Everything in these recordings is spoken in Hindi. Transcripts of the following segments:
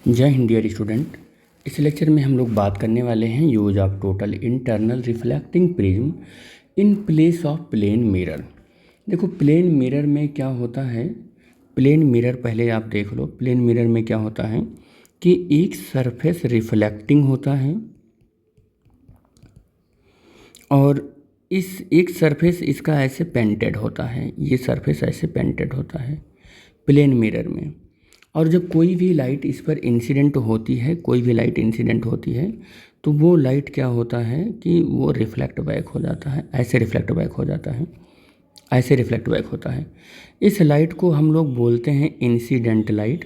जय हिंद डियर स्टूडेंट। इस लेक्चर में हम लोग बात करने वाले हैं use of total internal reflecting prism in place of plane mirror. देखो प्लेन मिरर में क्या होता है, प्लेन मिरर पहले आप देख लो। प्लेन मिरर में क्या होता है कि एक सरफेस रिफ्लेक्टिंग होता है और इस एक सरफेस इसका ऐसे पेंटेड होता है, ये सरफेस ऐसे पेंटेड होता है प्लेन मिरर में। और जब कोई भी लाइट इस पर इंसिडेंट होती है, कोई भी लाइट इंसिडेंट होती है तो वो लाइट क्या होता है कि वो रिफ्लेक्ट बैक हो जाता है, ऐसे रिफ्लेक्ट बैक हो जाता है, ऐसे रिफ्लेक्ट बैक होता है। इस लाइट को हम लोग बोलते हैं इंसिडेंट लाइट,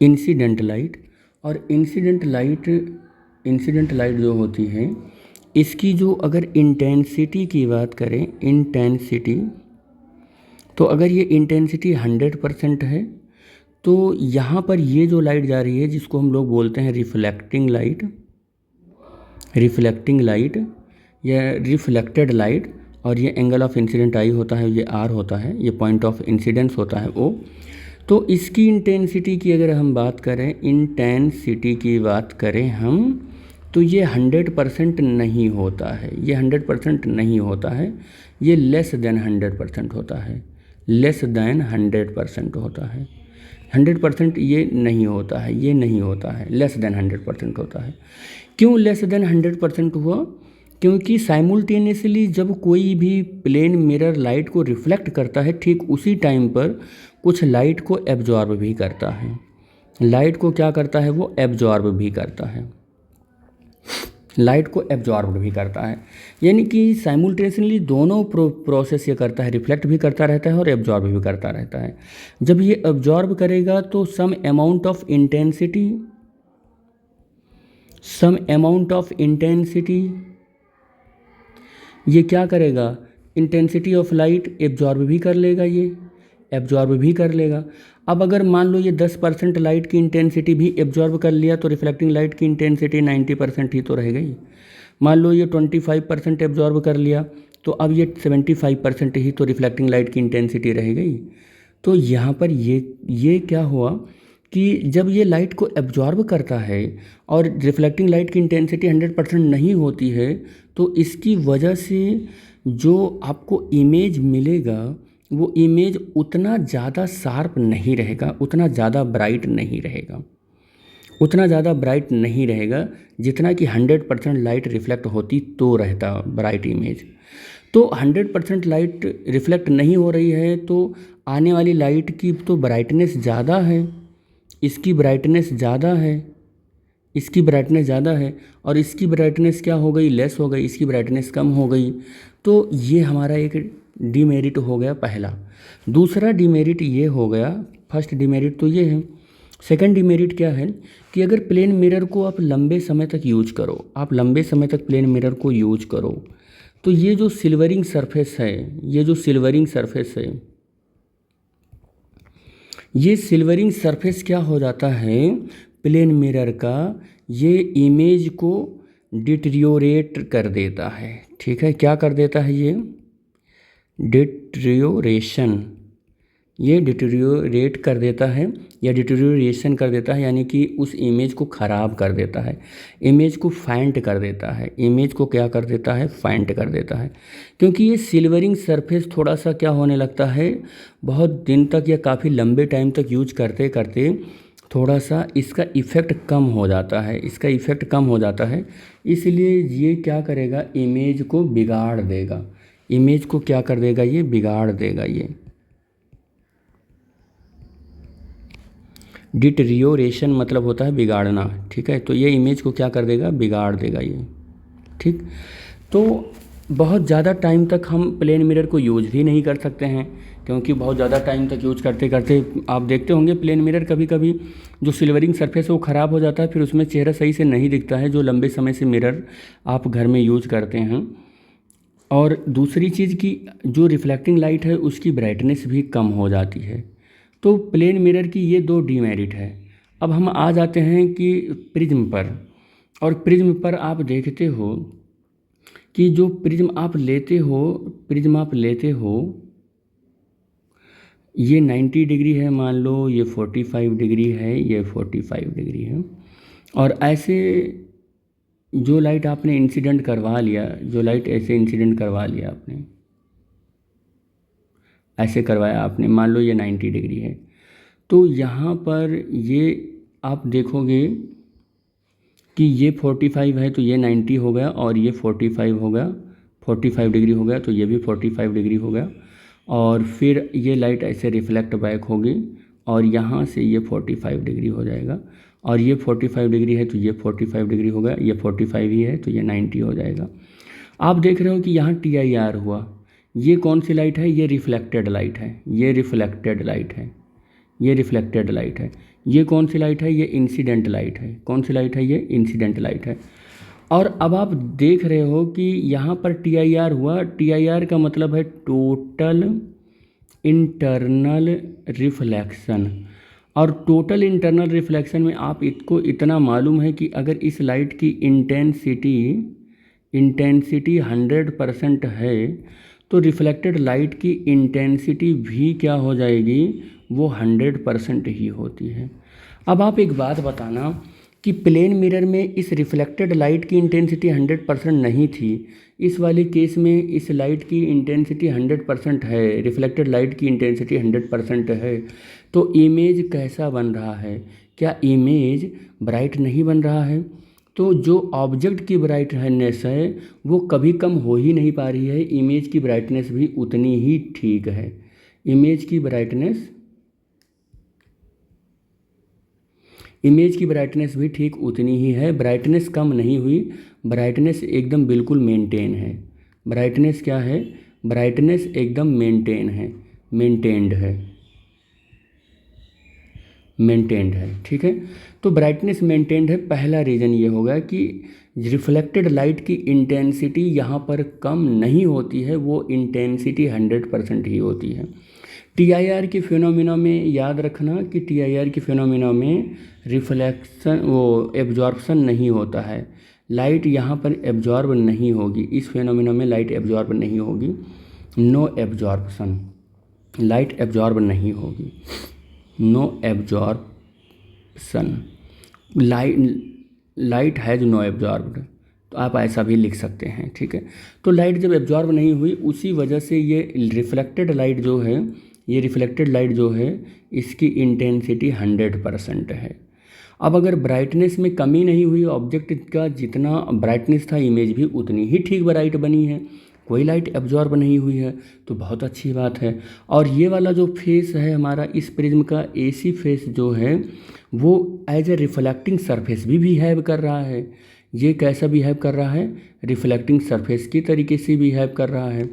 इंसिडेंट लाइट। और इंसिडेंट लाइट जो होती है इसकी जो अगर इंटेंसिटी की बात करें, इंटेंसिटी, तो अगर ये इंटेंसिटी 100% है तो यहाँ पर ये जो लाइट जा रही है जिसको हम लोग बोलते हैं रिफ्लेक्टिंग लाइट, रिफ्लेक्टिंग लाइट या रिफ्लेक्टेड लाइट, और ये एंगल ऑफ इंसिडेंट आई होता है, ये आर होता है, ये पॉइंट ऑफ इंसिडेंस होता है ओ। तो इसकी इंटेंसिटी की अगर हम बात करें, इंटेंसिटी की बात करें हम, तो ये 100% नहीं होता है, ये 100% नहीं होता है, ये लेस देन 100% होता है, लेस देन 100% होता है। 100% ये नहीं होता है, ये नहीं होता है, लेस देन 100% होता है। क्यों लेस देन 100% हुआ? क्योंकि साइमुलटेनियसली जब कोई भी प्लेन मिरर लाइट को रिफ्लेक्ट करता है ठीक उसी टाइम पर कुछ लाइट को एब्जॉर्ब भी करता है। लाइट को क्या करता है? वो एब्जॉर्ब भी करता है, लाइट को एब्जॉर्ब भी करता है। यानी कि साइमुलटेनियसली दोनों प्रोसेस ये करता है, रिफ्लेक्ट भी करता रहता है और एब्जॉर्ब भी करता रहता है। जब ये एब्जॉर्ब करेगा तो some amount of intensity, some amount of intensity ये क्या करेगा? इंटेंसिटी ऑफ लाइट एब्जॉर्ब भी कर लेगा, ये एब्जॉर्ब भी कर लेगा। अब अगर मान लो ये 10% लाइट की इंटेंसिटी भी एब्जॉर्ब कर लिया तो रिफ्लेक्टिंग लाइट की इंटेंसिटी 90% ही तो रह गई। मान लो ये 25% एब्जॉर्ब कर लिया तो अब ये 75% ही तो रिफ्लेक्टिंग लाइट की इंटेंसिटी रह गई। तो यहाँ पर ये क्या हुआ कि जब ये लाइट को एब्जॉर्ब करता है और रिफ्लेक्टिंग लाइट की इंटेंसिटी 100% नहीं होती है तो इसकी वजह से जो आपको इमेज मिलेगा वो इमेज उतना ज़्यादा शार्प नहीं रहेगा, उतना ज़्यादा ब्राइट नहीं रहेगा, उतना ज़्यादा ब्राइट नहीं रहेगा जितना कि 100% लाइट रिफ्लेक्ट होती तो रहता ब्राइट इमेज। तो 100% लाइट रिफ्लेक्ट नहीं हो रही है तो आने वाली लाइट की तो ब्राइटनेस ज़्यादा है, इसकी ब्राइटनेस ज़्यादा है, इसकी ब्राइटनेस ज़्यादा है, और इसकी ब्राइटनेस क्या हो गई? लेस हो गई, इसकी ब्राइटनेस कम हो गई। तो ये हमारा एक डीमेरिट हो गया पहला। दूसरा डीमेरिट ये हो गया, फर्स्ट डीमेरिट तो ये है। सेकंड डीमेरिट क्या है कि अगर प्लेन मिरर को आप लंबे समय तक यूज करो, आप लंबे समय तक प्लेन मिरर को यूज करो तो ये जो सिल्वरिंग सरफेस है, ये जो सिल्वरिंग सरफेस है, ये सिल्वरिंग सरफेस क्या हो जाता है प्लेन मिरर का? ये इमेज को डिटेरियोरेट कर देता है। ठीक है, क्या कर देता है? ये डिटेरियोरेशन, ये डिटेरियोरेट कर देता है या डिटेरियोरेशन कर देता है, यानी कि उस इमेज को ख़राब कर देता है, इमेज को फाइंट कर देता है, इमेज को क्या कर देता है? फाइंट कर देता है। क्योंकि ये सिल्वरिंग सरफेस थोड़ा सा क्या होने लगता है, बहुत दिन तक या काफ़ी लंबे टाइम तक यूज करते करते थोड़ा सा इसका इफ़ेक्ट कम हो जाता है, इसका इफ़ेक्ट कम हो जाता है। इसलिए ये क्या करेगा? इमेज को बिगाड़ देगा, इमेज को क्या कर देगा? ये बिगाड़ देगा। ये डिटेरियोरेशन मतलब होता है बिगाड़ना। ठीक है, तो ये इमेज को क्या कर देगा? बिगाड़ देगा ये। ठीक, तो बहुत ज़्यादा टाइम तक हम प्लेन मिरर को यूज भी नहीं कर सकते हैं, क्योंकि बहुत ज़्यादा टाइम तक यूज करते करते आप देखते होंगे प्लेन मिरर कभी कभी जो सिल्वरिंग सरफेस है वो ख़राब हो जाता है, फिर उसमें चेहरा सही से नहीं दिखता है जो लंबे समय से मिरर आप घर में यूज करते हैं। और दूसरी चीज़ की जो रिफ्लेक्टिंग लाइट है उसकी ब्राइटनेस भी कम हो जाती है। तो प्लेन मिरर की ये दो डीमेरिट है। अब हम आ जाते हैं कि प्रिज्म पर, और प्रिज्म पर आप देखते हो कि जो प्रिज्म आप लेते हो, प्रिज्म आप लेते हो ये 90 डिग्री है मान लो, ये 45 डिग्री है, ये 45 डिग्री है। और ऐसे जो लाइट आपने इंसिडेंट करवा लिया, जो लाइट ऐसे इंसिडेंट करवा लिया आपने, ऐसे करवाया आपने, मान लो ये 90 डिग्री है, तो यहाँ पर ये आप देखोगे कि ये 45 है तो ये 90 हो गया, और ये 45 हो गया, 45 डिग्री हो गया, तो ये भी 45 डिग्री हो गया। और फिर ये लाइट ऐसे रिफ्लेक्ट बैक होगी और यहाँ से ये 45 डिग्री हो जाएगा, और ये 45 डिग्री है तो ये 45 डिग्री हो गया, ये 45 ही है तो ये 90 हो जाएगा। आप देख रहे हो कि यहाँ TIR हुआ। ये कौन सी लाइट है? ये रिफ्लेक्टेड लाइट है, ये रिफ्लेक्टेड लाइट है, ये रिफ्लेक्टेड लाइट है। ये कौन सी लाइट है? ये इंसिडेंट लाइट है। कौन सी लाइट है? ये इंसिडेंट लाइट है। और अब आप देख रहे हो कि यहाँ पर TIR हुआ। TIR का मतलब है टोटल इंटरनल रिफ्लेक्शन। और टोटल इंटरनल रिफ्लेक्शन में आप इसको इतना मालूम है कि अगर इस लाइट की इंटेंसिटी 100% है तो रिफ्लेक्टेड लाइट की इंटेंसिटी भी क्या हो जाएगी? वो 100% ही होती है। अब आप एक बात बताना कि प्लेन मिरर में इस रिफ्लेक्टेड लाइट की इंटेंसिटी 100% नहीं थी, इस वाले केस में इस लाइट की इंटेंसिटी 100% है, रिफ्लेक्टेड लाइट की इंटेंसिटी 100% है, तो इमेज कैसा बन रहा है? क्या इमेज ब्राइट नहीं बन रहा है? तो जो ऑब्जेक्ट की ब्राइटनेस है वो कभी कम हो ही नहीं पा रही है, इमेज की ब्राइटनेस भी उतनी ही ठीक है। इमेज की ब्राइटनेस भी ठीक उतनी ही है, ब्राइटनेस कम नहीं हुई, ब्राइटनेस एकदम बिल्कुल मेंटेन है। ब्राइटनेस क्या है? ब्राइटनेस एकदम मेंटेन है, मेंटेन्ड है, ठीक है। तो ब्राइटनेस मेंटेन्ड है, पहला रीज़न ये होगा कि रिफ्लेक्टेड लाइट की इंटेंसिटी यहाँ पर कम नहीं होती है, वो इंटेंसिटी 100% ही होती है। TIR की फिनोमिना में याद रखना कि TIR की फिनोमिना में रिफ्लेक्शन वो एब्जॉर्प्शन नहीं होता है, लाइट यहाँ पर एब्जॉर्ब नहीं होगी, इस फिनोमिना में लाइट एब्जॉर्ब नहीं होगी, नो एब्जॉर्प्शन, लाइट एब्जॉर्ब नहीं होगी, no absorption, light has no absorbed, तो आप ऐसा भी लिख सकते हैं, ठीक है। तो लाइट जब एब्जॉर्ब नहीं हुई उसी वजह से ये रिफ्लेक्टेड लाइट जो है, ये रिफ्लेक्टेड लाइट जो है इसकी इंटेंसिटी 100% है। अब अगर ब्राइटनेस में कमी नहीं हुई, ऑब्जेक्ट का जितना ब्राइटनेस था इमेज भी उतनी ही ठीक ब्राइट बनी है, कोई लाइट एब्जॉर्ब नहीं हुई है, तो बहुत अच्छी बात है। और ये वाला जो फेस है हमारा इस प्रिज्म का, AC फेस जो है वो एज ए रिफ्लेक्टिंग सरफेस भी बिहेव कर रहा है। ये कैसा बिहेव कर रहा है? रिफ्लेक्टिंग सरफेस की तरीके से बिहेव कर रहा है।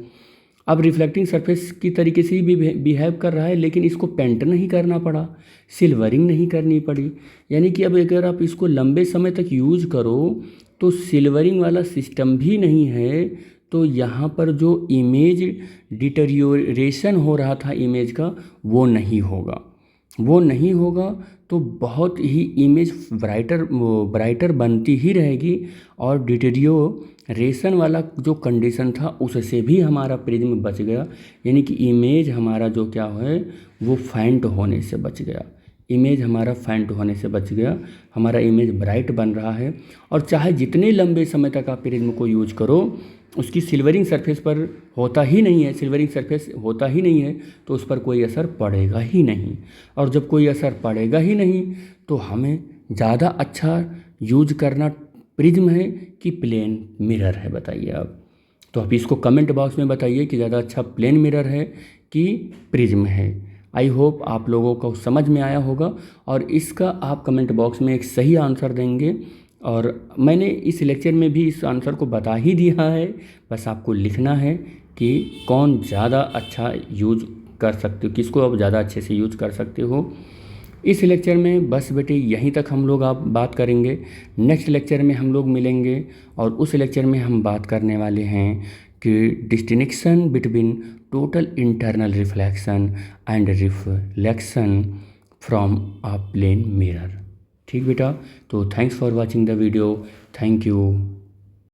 अब रिफ्लेक्टिंग सरफेस की तरीके से ही बिहेव कर रहा है, लेकिन इसको पेंट नहीं करना पड़ा, सिल्वरिंग नहीं करनी पड़ी। यानी कि अब अगर आप इसको लंबे समय तक यूज करो तो सिल्वरिंग वाला सिस्टम भी नहीं है, तो यहाँ पर जो इमेज डिटेरियोरेशन हो रहा था इमेज का वो नहीं होगा, तो बहुत ही इमेज ब्राइटर बनती ही रहेगी, और डिटेरियोरेशन वाला जो कंडीशन था उससे भी हमारा प्रिज्म बच गया। यानी कि इमेज हमारा जो क्या है वो फेंट होने से बच गया, हमारा इमेज ब्राइट बन रहा है। और चाहे जितने लंबे समय तक आप प्रिज्म को यूज करो, उसकी सिल्वरिंग सरफेस पर होता ही नहीं है, तो उस पर कोई असर पड़ेगा ही नहीं। और जब कोई असर पड़ेगा ही नहीं तो हमें ज़्यादा अच्छा यूज करना प्रिज्म है कि प्लेन मिरर है, बताइए आप। तो आप इसको कमेंट बॉक्स में बताइए कि ज़्यादा अच्छा प्लेन मिरर है कि प्रिज्म है। आई होप आप लोगों को समझ में आया होगा, और इसका आप कमेंट बॉक्स में एक सही आंसर देंगे। और मैंने इस लेक्चर में भी इस आंसर को बता ही दिया है, बस आपको लिखना है कि कौन ज़्यादा अच्छा यूज कर सकते हो, किसको आप ज़्यादा अच्छे से यूज कर सकते हो। इस लेक्चर में बस बेटे यहीं तक हम लोग आप बात करेंगे। नेक्स्ट लेक्चर में हम लोग मिलेंगे, और उस लेक्चर में हम बात करने वाले हैं कि distinction between total internal reflection and reflection from a plane mirror. ठीक बेटा, तो thanks for watching the video, thank you.